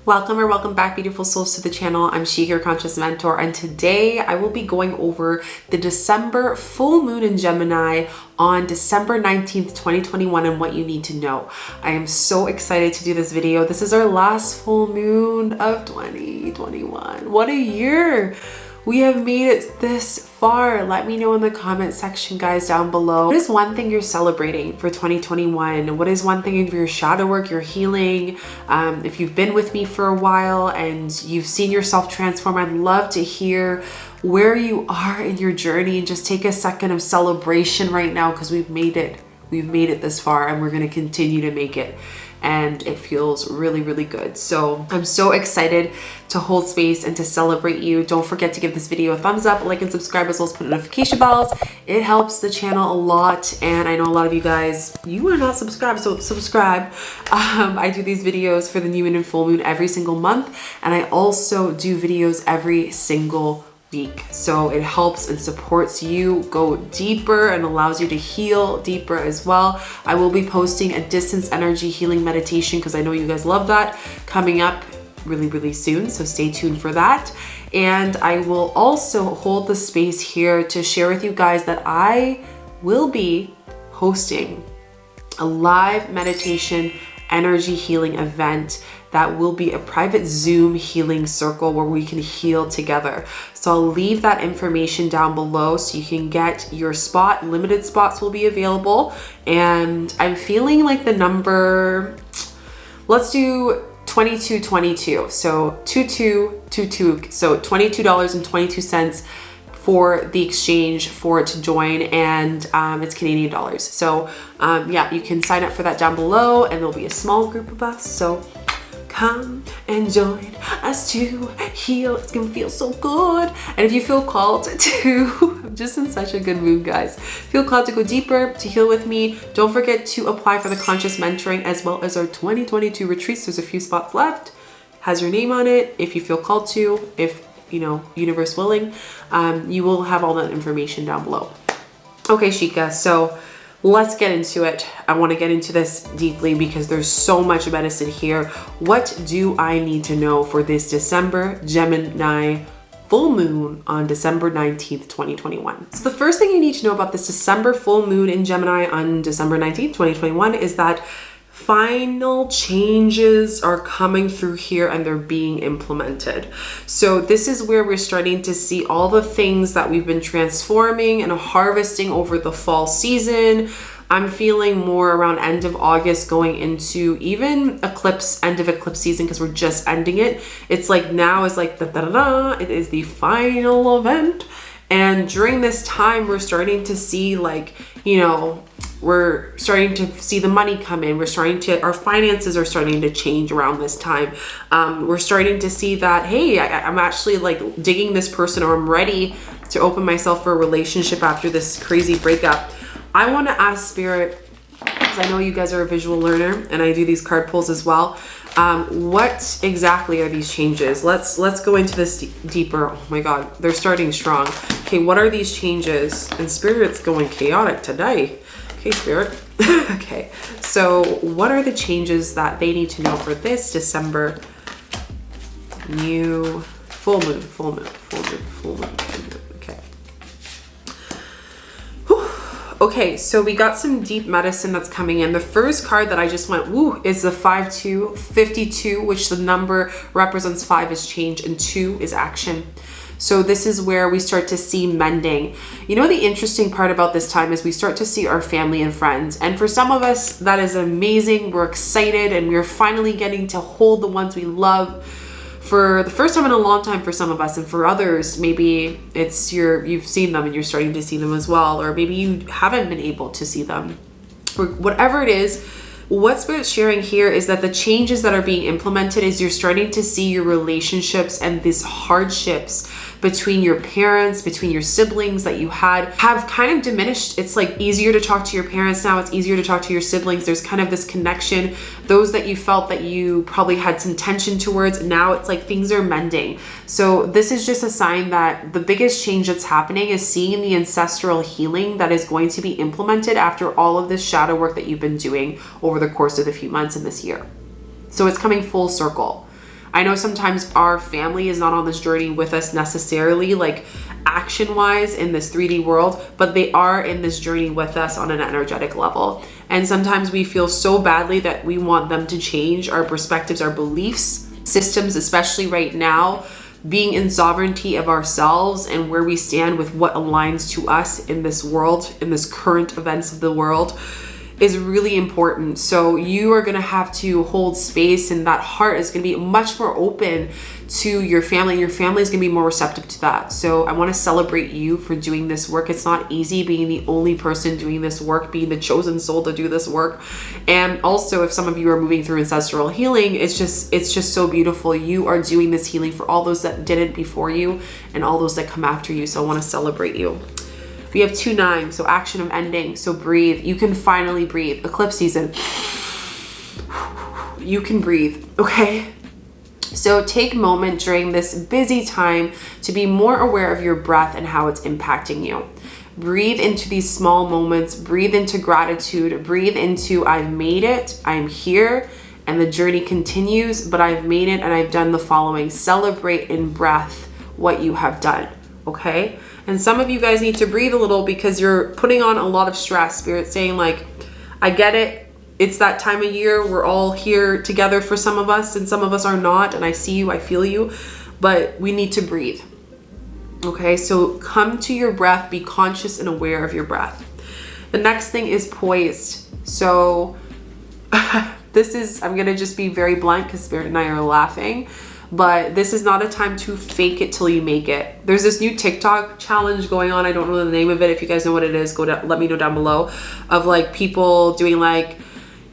Welcome or welcome back, beautiful souls, to the channel. I'm Shika, your conscious mentor, and today I will be going over the December full moon in Gemini on December 19th, 2021 and what you need to know. I am so excited to do this video. This is our last full moon of 2021. What a year! We have made it this far. Let me know in the comment section, guys, down below. What is one thing you're celebrating for 2021? What is one thing of your shadow work, your healing? If you've been with me for a while and you've seen yourself transform, I'd love to hear where you are in your journey, and just take a second of celebration right now, because we've made it. We've made it this far and we're going to continue to make it. And it feels really, really good. So I'm so excited to hold space and to celebrate you. Don't forget to give this video a thumbs up, like and subscribe, as well as put notification bells. It helps the channel a lot. And I know a lot of you guys, you are not subscribed, so subscribe. I do these videos for the new moon and full moon every single month. And I also do videos every single week. So it helps and supports you go deeper and allows you to heal deeper as well. I will be posting a distance energy healing meditation, because I know you guys love that, coming up really, really soon. So stay tuned for that. And I will also hold the space here to share with you guys that I will be hosting a live meditation energy healing event that will be a private Zoom healing circle where we can heal together. So I'll leave that information down below so you can get your spot. Limited spots will be available, and I'm feeling like the number, let's do 2222. So 2222. So $22.22 for the exchange for it to join, and it's Canadian dollars. So yeah, you can sign up for that down below, and there'll be a small group of us. So come and join us to heal. It's gonna feel so good. And if you feel called to, I'm just in such a good mood, guys. Feel called to go deeper, to heal with me, don't forget to apply for the conscious mentoring as well as our 2022 retreats. There's a few spots left. Has your name on it if you feel called to. If you know, universe willing, you will have all that information down below. Okay, Chica, so let's get into it. I want to get into this deeply because there's so much medicine here. What do I need to know for this December Gemini full moon on December 19th, 2021? So the first thing you need to know about this December full moon in Gemini on December 19th, 2021 is that final changes are coming through here and they're being implemented. So this is where we're starting to see all the things that we've been transforming and harvesting over the fall season. I'm feeling more around end of August going into even eclipse, end of eclipse season, because we're just ending it. It's like now is like it is the final event. And during this time, we're starting to see, like, you know, we're starting to see the money come in. Our finances are starting to change around this time. We're starting to see that, hey, I'm actually like digging this person, or I'm ready to open myself for a relationship after this crazy breakup. I want to ask Spirit, because I know you guys are a visual learner and I do these card pulls as well. What exactly are these changes? Let's go into this deeper. Oh my God, they're starting strong. Okay, what are these changes? And Spirit's going chaotic today. Okay, Spirit. Okay, so what are the changes that they need to know for this December new full moon? Okay. Okay, so we got some deep medicine that's coming in. The first card that I just went, woo, is the 52, which the number represents 5 is change and 2 is action. So this is where we start to see mending. You know, the interesting part about this time is we start to see our family and friends. And for some of us, that is amazing. We're excited and we're finally getting to hold the ones we love for the first time in a long time for some of us. And for others, maybe it's you've seen them and you're starting to see them as well. Or maybe you haven't been able to see them. Or whatever it is, what Spirit's sharing here is that the changes that are being implemented is you're starting to see your relationships and these hardships between your parents, between your siblings that you had, have kind of diminished. It's like easier to talk to your parents now. It's easier to talk to your siblings. There's kind of this connection. Those that you felt that you probably had some tension towards, now it's like things are mending. So this is just a sign that the biggest change that's happening is seeing the ancestral healing that is going to be implemented after all of this shadow work that you've been doing over the course of a few months in this year. So it's coming full circle. I know sometimes our family is not on this journey with us necessarily, like action wise in this 3D world, but they are in this journey with us on an energetic level. And sometimes we feel so badly that we want them to change our perspectives, our beliefs, systems, especially right now, being in sovereignty of ourselves and where we stand with what aligns to us in this world, in this current events of the world, is really important. So you are going to have to hold space, and that heart is going to be much more open to your family. Your family is going to be more receptive to that. So I want to celebrate you for doing this work. It's not easy being the only person doing this work, being the chosen soul to do this work. And also, if some of you are moving through ancestral healing, it's just so beautiful. You are doing this healing for all those that did it before you and all those that come after you. So I want to celebrate you. We have 2-9, so action of ending. So breathe. You can finally breathe. Eclipse season. You can breathe, okay? So take a moment during this busy time to be more aware of your breath and how it's impacting you. Breathe into these small moments. Breathe into gratitude. Breathe into I've made it. I'm here and the journey continues, but I've made it and I've done the following. Celebrate in breath what you have done, okay? And some of you guys need to breathe a little because you're putting on a lot of stress. Spirit saying like, I get it. It's that time of year. We're all here together for some of us and some of us are not. And I see you, I feel you, but we need to breathe. Okay, so come to your breath, be conscious and aware of your breath. The next thing is poised. So I'm gonna just be very blunt because Spirit and I are laughing. But this is not a time to fake it till you make it. There's this new TikTok challenge going on. I don't know the name of it. If you guys know what it is, let me know down below. Of like people doing like,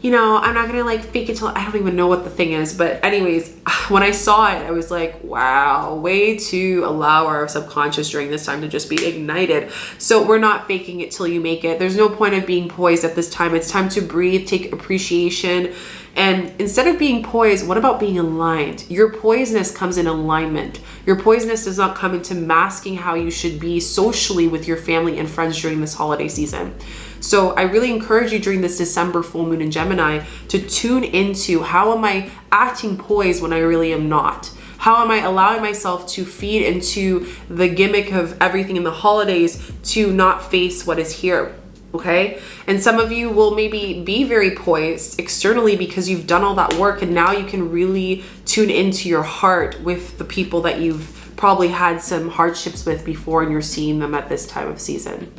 you know, I'm not gonna like fake it till, I don't even know what the thing is. But anyways, when I saw it, I was like, wow, way to allow our subconscious during this time to just be ignited. So we're not faking it till you make it. There's no point of being poised at this time. It's time to breathe, take appreciation. And instead of being poised, what about being aligned? Your poisedness comes in alignment. Your poisedness does not come into masking how you should be socially with your family and friends during this holiday season. So I really encourage you during this December full moon in Gemini to tune into how am I acting poised when I really am not? How am I allowing myself to feed into the gimmick of everything in the holidays to not face what is here? Okay. And some of you will maybe be very poised externally because you've done all that work and now you can really tune into your heart with the people that you've probably had some hardships with before and you're seeing them at this time of season.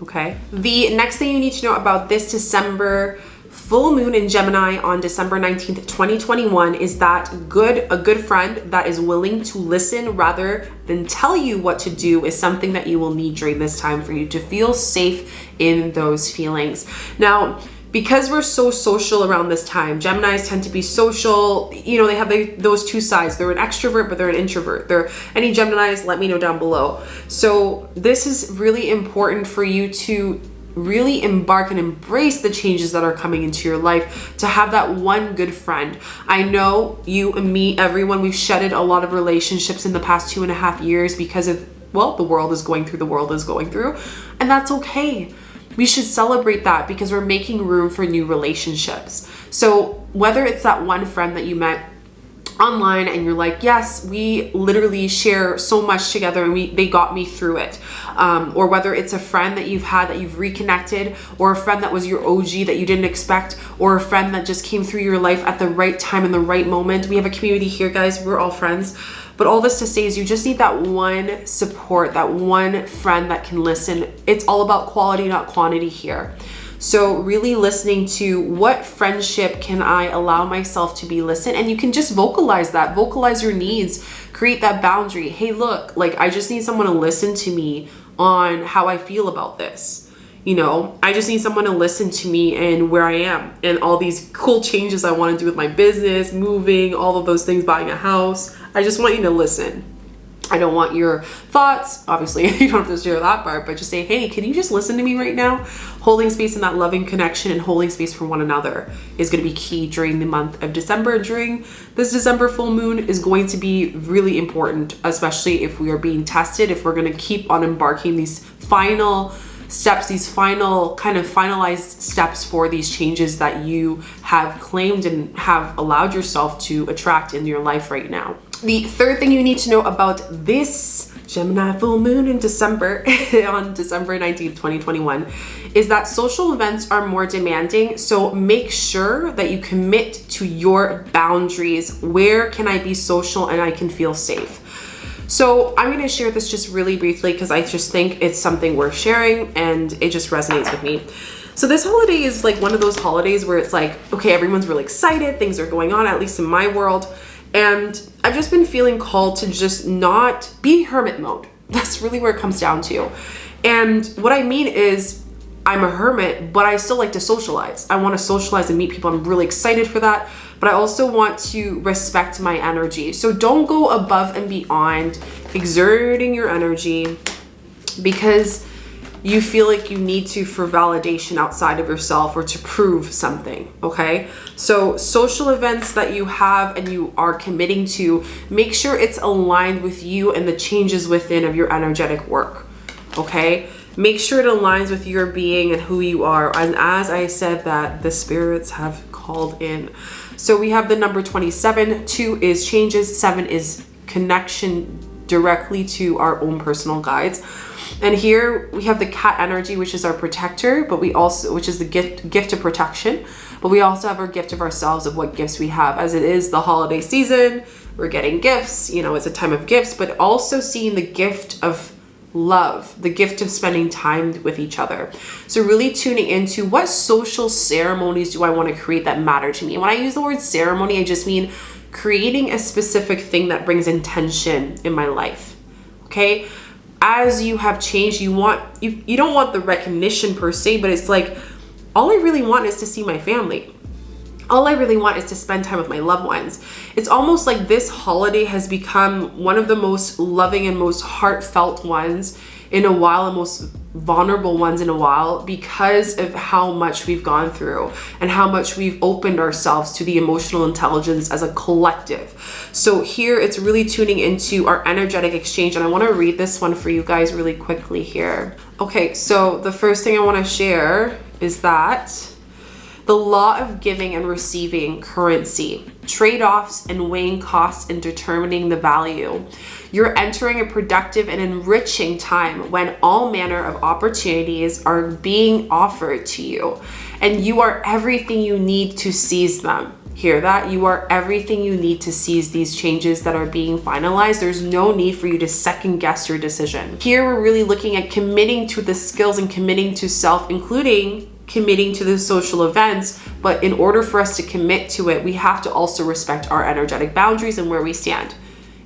Okay. The next thing you need to know about this December full moon in Gemini on December 19th, 2021 is that a good friend that is willing to listen rather than tell you what to do is something that you will need during this time for you to feel safe in those feelings. Now, because we're so social around this time, Geminis tend to be social. You know, they have those two sides. They're an extrovert, but they're an introvert. Any Geminis, let me know down below. So this is really important for you to really embark and embrace the changes that are coming into your life, to have that one good friend. I know you and me, everyone, we've shedded a lot of relationships in the past 2.5 years because of, well, the world is going through, and that's okay. We should celebrate that because we're making room for new relationships. So whether it's that one friend that you met online and you're like, yes, we literally share so much together and they got me through it, or whether it's a friend that you've had that you've reconnected, or a friend that was your OG that you didn't expect, or a friend that just came through your life at the right time in the right moment. We have a community here, guys. We're all friends. But all this to say is you just need that one support, that one friend that can listen. It's all about quality, not quantity here. So really listening to what friendship can I allow myself to be listened, and you can just vocalize your needs, create that boundary. Hey, look, like I just need someone to listen to me on how I feel about this. You know, I just need someone to listen to me and where I am and all these cool changes I want to do with my business, moving, all of those things, buying a house. I just want you to listen. I don't want your thoughts. Obviously, you don't have to share that part, but just say, hey, can you just listen to me right now? Holding space in that loving connection and holding space for one another is going to be key during the month of December. During this December full moon is going to be really important, especially if we are being tested, if we're going to keep on embarking these final steps, these final kind of finalized steps for these changes that you have claimed and have allowed yourself to attract in your life right now. The third thing you need to know about this Gemini full moon in December, on December 19th, 2021, is that social events are more demanding. So make sure that you commit to your boundaries. Where can I be social and I can feel safe? So I'm going to share this just really briefly because I just think it's something worth sharing and it just resonates with me. So this holiday is like one of those holidays where it's like, okay, everyone's really excited. Things are going on, at least in my world. And I've just been feeling called to just not be hermit mode. That's really where it comes down to. And what I mean is I'm a hermit, but I still like to socialize. I want to socialize and meet people. I'm really excited for that. But I also want to respect my energy. So don't go above and beyond exerting your energy because you feel like you need to for validation outside of yourself or to prove something, okay? So social events that you have and you are committing to, make sure it's aligned with you and the changes within of your energetic work, okay? Make sure it aligns with your being and who you are. And as I said, that the spirits have called in. So we have the number 27, 2 is changes, 7 is connection directly to our own personal guides. And here we have the cat energy, which is our protector, but we also, which is the gift of protection, but we also have our gift of ourselves, of what gifts we have. As it is the holiday season, we're getting gifts, you know, it's a time of gifts, but also seeing the gift of love, the gift of spending time with each other. So really tuning into what social ceremonies do I want to create that matter to me. And when I use the word ceremony, I just mean creating a specific thing that brings intention in my life, okay? As you have changed, you don't want the recognition per se, but it's like, all I really want is to see my family. All I really want is to spend time with my loved ones. It's almost like this holiday has become one of the most loving and most heartfelt ones in a while, and most vulnerable ones in a while, because of how much we've gone through and how much we've opened ourselves to the emotional intelligence as a collective. So here it's really tuning into our energetic exchange. And I want to read this one for you guys really quickly here. Okay, so the first thing I want to share is that the law of giving and receiving currency, trade-offs and weighing costs and determining the value. You're entering a productive and enriching time when all manner of opportunities are being offered to you, and you are everything you need to seize them. Hear that? You are everything you need to seize these changes that are being finalized. There's no need for you to second guess your decision. Here we're really looking at committing to the skills and committing to self, including committing to the social events. But in order for us to commit to it, we have to also respect our energetic boundaries and where we stand.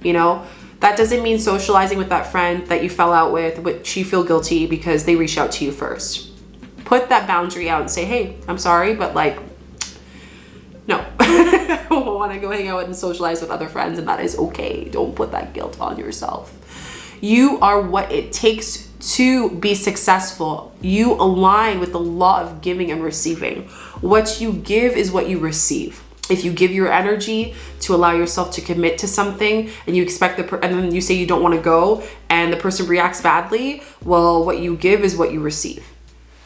You know, that doesn't mean socializing with that friend that you fell out with, but you feel guilty because they reached out to you first. Put that boundary out and say, hey, I'm sorry, but like, no, I want to go hang out and socialize with other friends, and that is okay. Don't put that guilt on yourself. You are what it takes to be successful. You align with the law of giving and receiving. What you give is what you receive. If you give your energy to allow yourself to commit to something, and you expect and then you say you don't want to go, and the person reacts badly, well, what you give is what you receive.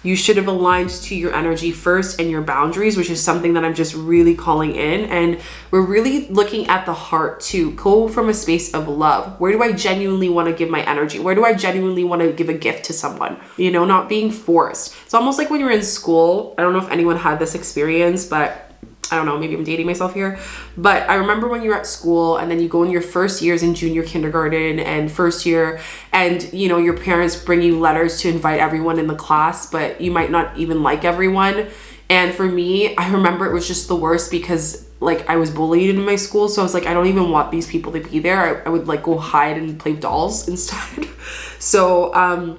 You should have aligned to your energy first and your boundaries, which is something that I'm just really calling in. And we're really looking at the heart to go from a space of love. Where do I genuinely want to give my energy? Where do I genuinely want to give a gift to someone? You know, not being forced. It's almost like when you're in school. I don't know if anyone had this experience, but I don't know, maybe I'm dating myself here, but I remember when you're at school and then you go in your first years in junior kindergarten and first year, and you know, your parents bring you letters to invite everyone in the class, but you might not even like everyone. And for me, I remember it was just the worst because like I was bullied in my school. So I was like, I don't even want these people to be there. I would like go hide and play dolls instead. So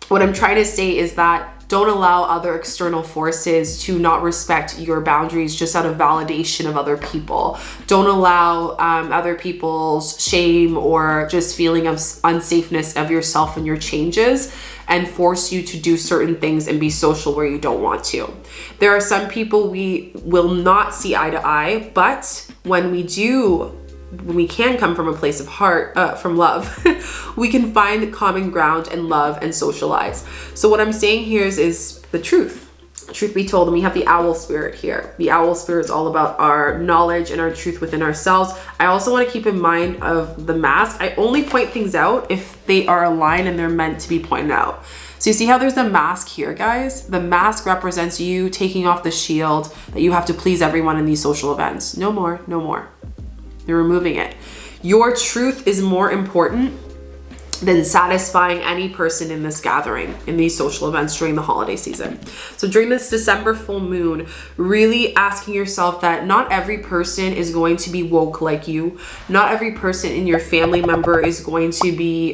what I'm trying to say is that don't allow other external forces to not respect your boundaries just out of validation of other people. Don't allow other people's shame or just feeling of unsafeness of yourself and your changes and force you to do certain things and be social where you don't want to. There are some people we will not see eye to eye, but when we do when we can come from a place of heart, from love, we can find common ground and love and socialize. So what I'm saying here is the truth. Truth be told, and we have the owl spirit here. The owl spirit is all about our knowledge and our truth within ourselves. I also want to keep in mind of the mask. I only point things out if they are aligned and they're meant to be pointed out. So you see how there's the mask here, guys? The mask represents you taking off the shield that you have to please everyone in these social events. No more, no more. You're removing it. Your truth is more important than satisfying any person in this gathering, in these social events during the holiday season. So during this December full moon, really asking yourself that not every person is going to be woke like you. Not every person in your family member is going to be,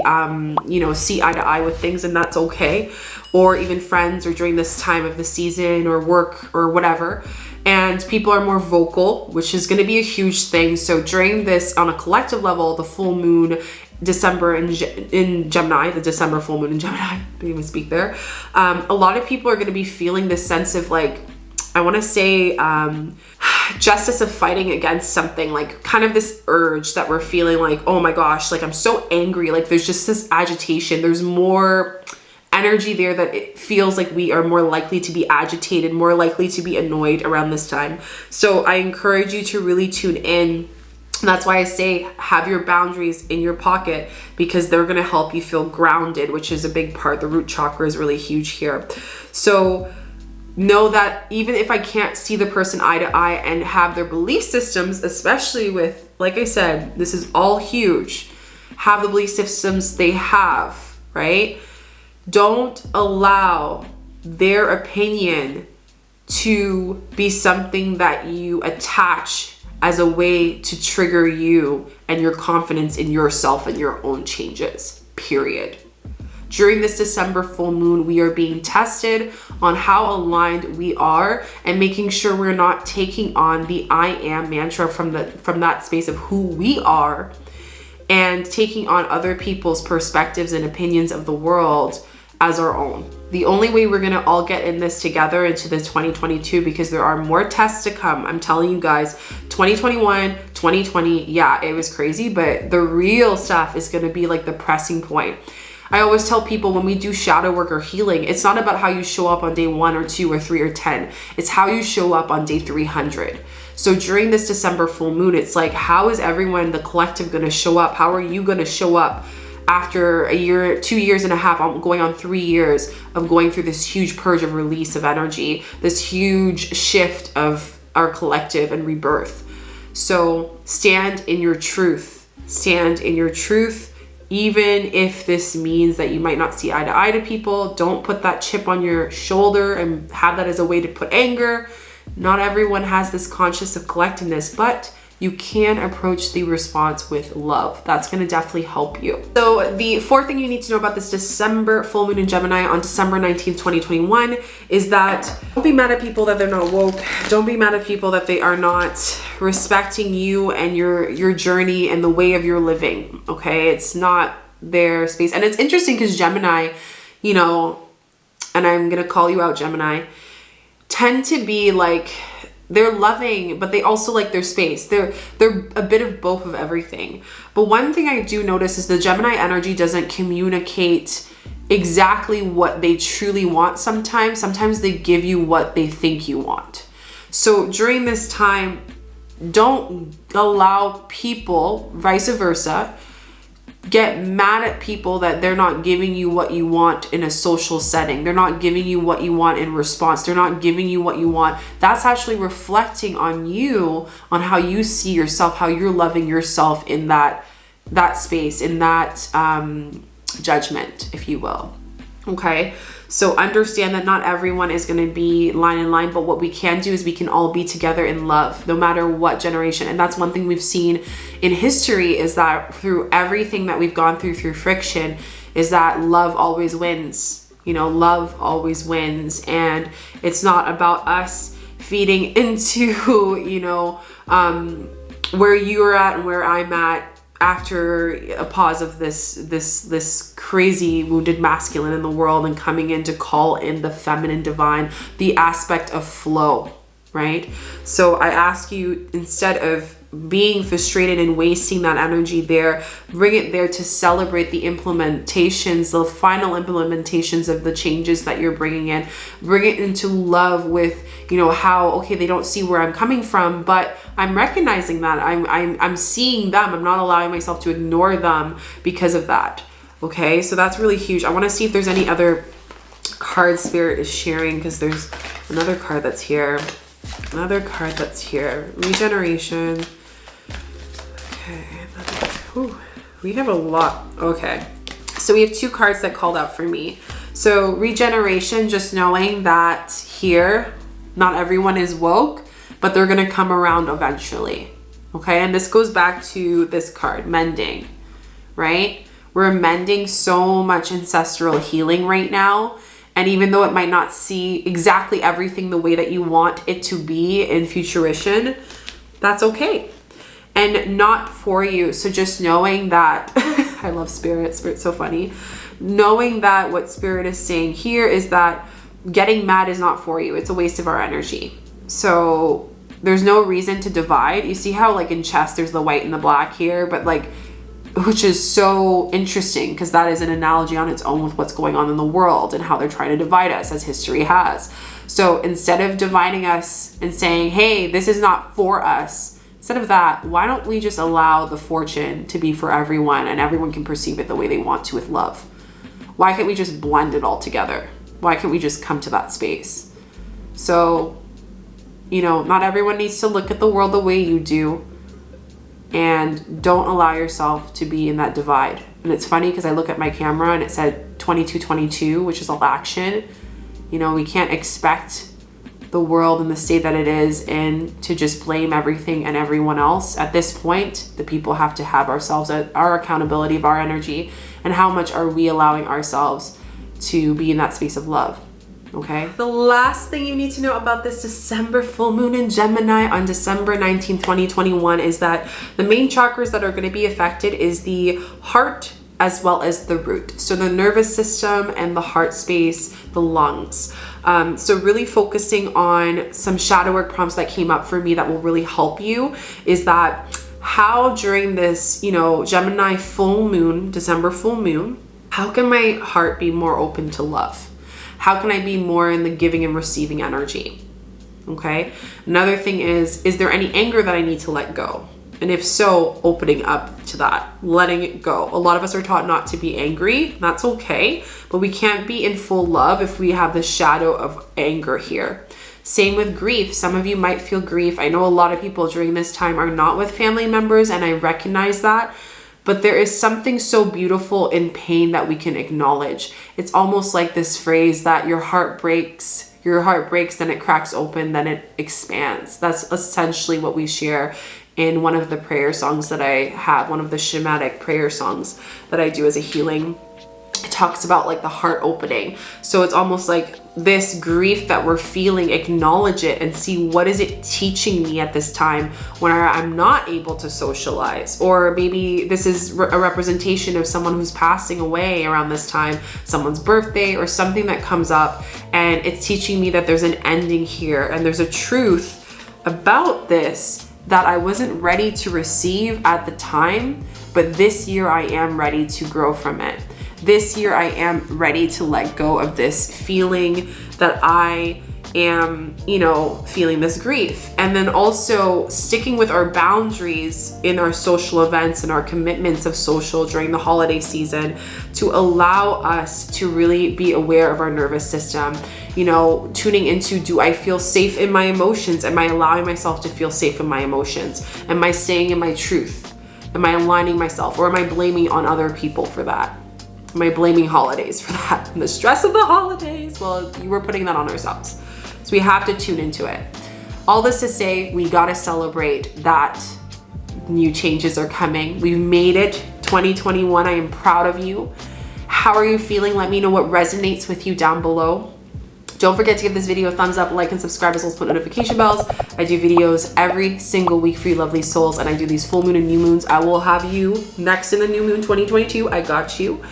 see eye to eye with things, and that's okay. Or even friends, or during this time of the season, or work, or whatever. And people are more vocal, which is going to be a huge thing. So during this, on a collective level, the full moon December in Gemini, the December full moon in Gemini, I didn't even speak there. A lot of people are going to be feeling this sense of like, I want to say, justice of fighting against something, like kind of this urge that we're feeling like, oh my gosh, like I'm so angry. Like there's just this agitation. There's more energy there that it feels like we are more likely to be agitated, more likely to be annoyed around this time. So I encourage you to really tune in. And that's why I say have your boundaries in your pocket, because they're going to help you feel grounded, which is a big part. The root chakra is really huge here. So know that even if I can't see the person eye to eye and have their belief systems, especially with, like I said, this is all huge, have the belief systems they have, right? Don't allow their opinion to be something that you attach as a way to trigger you and your confidence in yourself and your own changes, period. During this December full moon, we are being tested on how aligned we are and making sure we're not taking on the I am mantra from that space of who we are and taking on other people's perspectives and opinions of the world as our own. The only way we're gonna all get in this together into the 2022, because there are more tests to come. I'm telling you guys, 2021, 2020, yeah, it was crazy, but the real stuff is gonna be like the pressing point. I always tell people when we do shadow work or healing, it's not about how you show up on day 1 or 2 or 3 or 10. It's how you show up on day 300. So during this December full moon, it's like, how is everyone, the collective, gonna show up? How are you gonna show up after a year, 2 years and a half, going on 3 years of going through this huge purge of release of energy, this huge shift of our collective and rebirth? So stand in your truth. Stand in your truth. Even if this means that you might not see eye to eye to people, don't put that chip on your shoulder and have that as a way to put anger. Not everyone has this conscious of collectiveness, but you can approach the response with love. That's going to definitely help you. So the fourth thing you need to know about this December full moon in Gemini on December 19th, 2021 is that don't be mad at people that they're not woke. Don't be mad at people that they are not respecting you and your journey and the way of your living. Okay. It's not their space. And it's interesting because Gemini, and I'm going to call you out, Gemini, tend to be like, they're loving, but they also like their space. They're a bit of both of everything. But one thing I do notice is the Gemini energy doesn't communicate exactly what they truly want sometimes. Sometimes they give you what they think you want. So during this time, don't allow people, vice versa, get mad at people that they're not giving you what you want in a social setting. They're not giving you what you want in response. They're not giving you what you want. That's actually reflecting on you, on how you see yourself, how you're loving yourself in that space, in that judgment, if you will. Okay. So understand that not everyone is going to be line in line, but what we can do is we can all be together in love, no matter what generation. And that's one thing we've seen in history, is that through everything that we've gone through friction, is that love always wins. Love always wins. And it's not about us feeding into, where you're at and where I'm at after a pause of this crazy wounded masculine in the world, and coming in to call in the feminine divine, the aspect of flow, right? So I ask you, instead of being frustrated and wasting that energy there, bring it there to celebrate the implementations, the final implementations of the changes that you're bringing in. Bring it into love with, you know, how, okay, they don't see where I'm coming from, but I'm recognizing that. I'm seeing them. I'm not allowing myself to ignore them because of that. Okay, so that's really huge. I want to see if there's any other card Spirit is sharing, because there's another card that's here. Another card that's here. Regeneration. Okay. Whew, we have a lot. Okay. So we have 2 cards that called out for me. So regeneration, just knowing that here, not everyone is woke, but they're going to come around eventually. Okay. And this goes back to this card, mending, right? We're mending so much ancestral healing right now. And even though it might not see exactly everything the way that you want it to be in fruition, that's okay. And not for you. So just knowing that, I love Spirit. Spirit's so funny. Knowing that what Spirit is saying here is that getting mad is not for you. It's a waste of our energy. So there's no reason to divide. You see how like in chess, there's the white and the black here, but like, which is so interesting because that is an analogy on its own with what's going on in the world and how they're trying to divide us, as history has. So instead of dividing us and saying, hey, this is not for us, instead of that, why don't we just allow the fortune to be for everyone and everyone can perceive it the way they want to with love? Why can't we just blend it all together? Why can't we just come to that space? So, you know, not everyone needs to look at the world the way you do. And don't allow yourself to be in that divide. And it's funny because I look at my camera and it said 2222, which is all action. You know, we can't expect the world in the state that it is in to just blame everything and everyone else. At this point, the people have to have ourselves, our accountability of our energy, and how much are we allowing ourselves to be in that space of love. Okay. The last thing you need to know about this December full moon in Gemini on December 19, 2021 is that the main chakras that are going to be affected is the heart as well as the root. So the nervous system and the heart space, the lungs. So really focusing on some shadow work prompts that came up for me that will really help you is that how during this, you know, Gemini full moon, December full moon, how can my heart be more open to love? How can I be more in the giving and receiving energy? Okay. Another thing is there any anger that I need to let go? And if so, opening up to that, letting it go. A lot of us are taught not to be angry. That's okay. But we can't be in full love if we have the shadow of anger here. Same with grief. Some of you might feel grief. I know a lot of people during this time are not with family members, and I recognize that. But there is something so beautiful in pain that we can acknowledge. It's almost like this phrase that your heart breaks, then it cracks open, then it expands. That's essentially what we share in one of the prayer songs that I have, one of the shamanic prayer songs that I do as a healing. It talks about like the heart opening. So it's almost like this grief that we're feeling, acknowledge it and see what is it teaching me at this time when I'm not able to socialize. Or maybe this is a representation of someone who's passing away around this time, someone's birthday or something that comes up, and it's teaching me that there's an ending here and there's a truth about this that I wasn't ready to receive at the time, but this year I am ready to grow from it. This year I am ready to let go of this feeling that I am, you know, feeling this grief. And then also sticking with our boundaries in our social events and our commitments of social during the holiday season to allow us to really be aware of our nervous system. You know, tuning into, do I feel safe in my emotions? Am I allowing myself to feel safe in my emotions? Am I staying in my truth? Am I aligning myself, or am I blaming on other people for that? Am I blaming holidays for that? And the stress of the holidays, well, you were putting that on ourselves. So we have to tune into it. All this to say, we gotta celebrate that new changes are coming. We've made it, 2021. I am proud of you. How are you feeling? Let me know what resonates with you down below. Don't forget to give this video a thumbs up, like, and subscribe, as well as put notification bells. I do videos every single week for you lovely souls, and I do these full moon and new moons. I will have you next in the new moon 2022. I got you.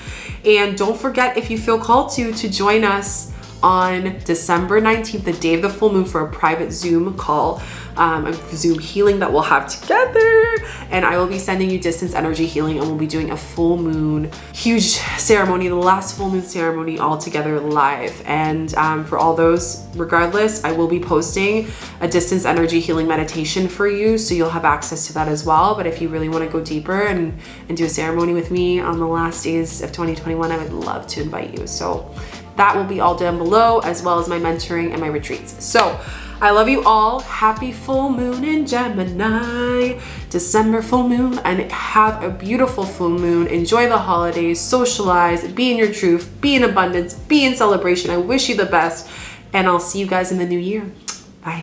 And don't forget, if you feel called to join us on December 19th, the day of the full moon, for a private Zoom call, a Zoom healing that we'll have together. And I will be sending you distance energy healing, and we'll be doing a full moon huge ceremony, the last full moon ceremony all together live. And for all those, regardless, I will be posting a distance energy healing meditation for you, so you'll have access to that as well. But if you really want to go deeper and do a ceremony with me on the last days of 2021, I would love to invite you. So that will be all down below, as well as my mentoring and my retreats. So I love you all. Happy full moon in Gemini, December full moon, and have a beautiful full moon. Enjoy the holidays, socialize, be in your truth, be in abundance, be in celebration. I wish you the best, and I'll see you guys in the new year.